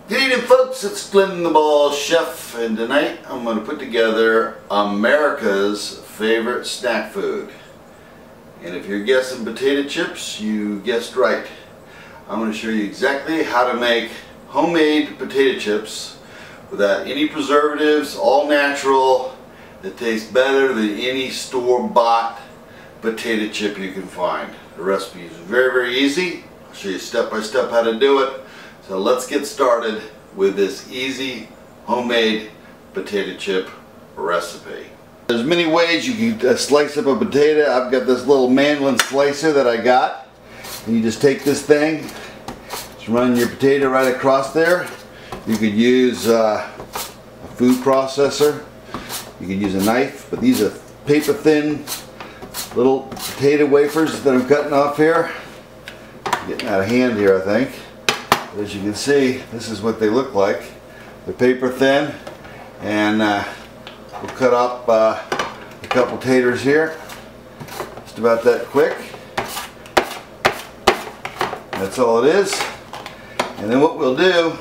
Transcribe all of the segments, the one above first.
Good evening, folks. It's Glenn the Ball Chef, and tonight I'm going to put together America's favorite snack food. And if you're guessing potato chips, you guessed right. I'm going to show you exactly how to make homemade potato chips without any preservatives, all natural, that tastes better than any store-bought potato chip you can find. The recipe is very, very easy. I'll show you step by step how to do it. So let's get started with this easy homemade potato chip recipe. There's many ways you can slice up a potato. I've got this little mandolin slicer that I got. And you just take this thing, just run your potato right across there. You could use a food processor. You could use a knife, but these are paper thin little potato wafers that I'm cutting off here. Getting out of hand here, I think. As you can see, this is what they look like. They're paper thin, and we'll cut up a couple taters here. Just about that quick. That's all it is. And then what we'll do,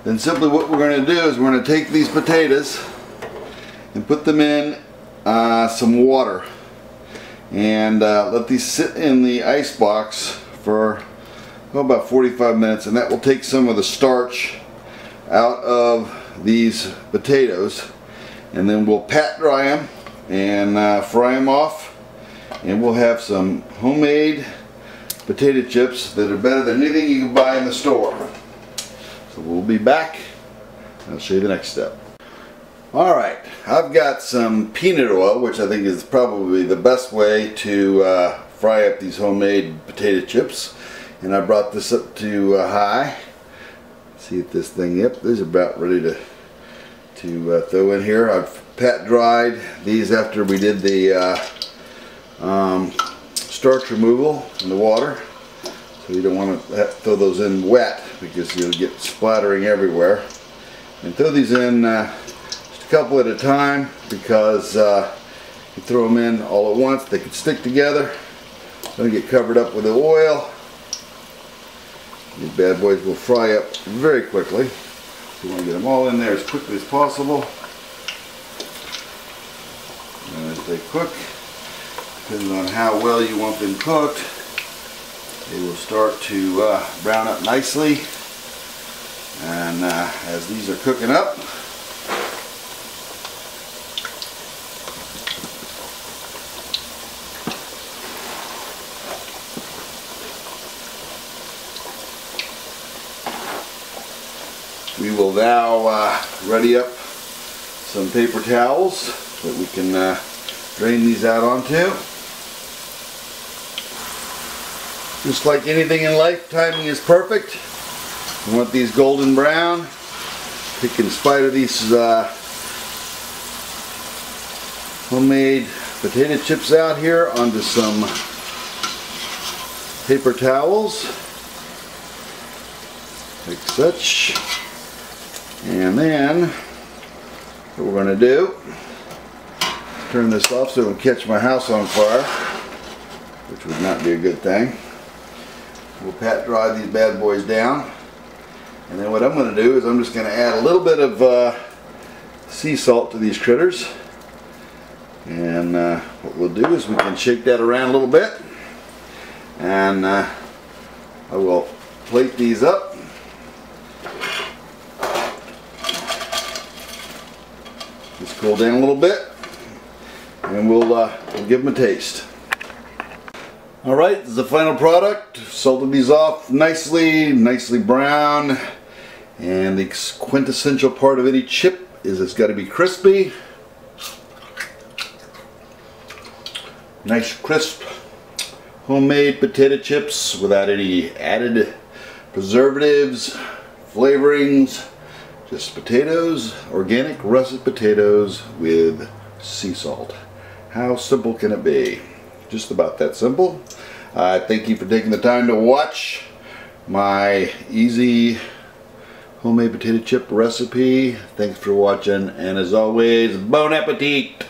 then simply what we're going to do is we're going to take these potatoes and put them in some water and let these sit in the ice box for about 45 minutes, and that will take some of the starch out of these potatoes, and then we'll pat dry them and fry them off, and we'll have some homemade potato chips that are better than anything you can buy in the store. So we'll be back. I'll show you the next step. Alright, I've got some peanut oil, which I think is probably the best way to fry up these homemade potato chips. And I brought this up to high. See if this thing, yep, this is about ready to throw in here. I've pat dried these after we did the starch removal in the water. So you don't want to throw those in wet because you'll get splattering everywhere. And throw these in just a couple at a time, because you throw them in all at once, they can stick together. Don't get covered up with the oil. These bad boys will fry up very quickly. So you want to get them all in there as quickly as possible. And as they cook, depending on how well you want them cooked, they will start to brown up nicely. And as these are cooking up, we will now ready up some paper towels that we can drain these out onto. Just like anything in life, timing is perfect. You want these golden brown. Pick in spite of these homemade potato chips out here onto some paper towels, like such. And then what we're going to do, turn this off so it will catch my house on fire, which would not be a good thing. We'll pat dry these bad boys down, and then what I'm going to do is I'm just going to add a little bit of sea salt to these critters. And what we'll do is we can shake that around a little bit, and I will plate these up. Just cool down a little bit, and we'll give them a taste. Alright, this is the final product. Salted these off nicely brown, and the quintessential part of any chip is it's got to be crispy. Nice crisp homemade potato chips without any added preservatives, flavorings. Just potatoes, organic russet potatoes with sea salt. How simple can it be? Just about that simple. Thank you for taking the time to watch my easy homemade potato chip recipe. Thanks for watching, and as always, bon appetit!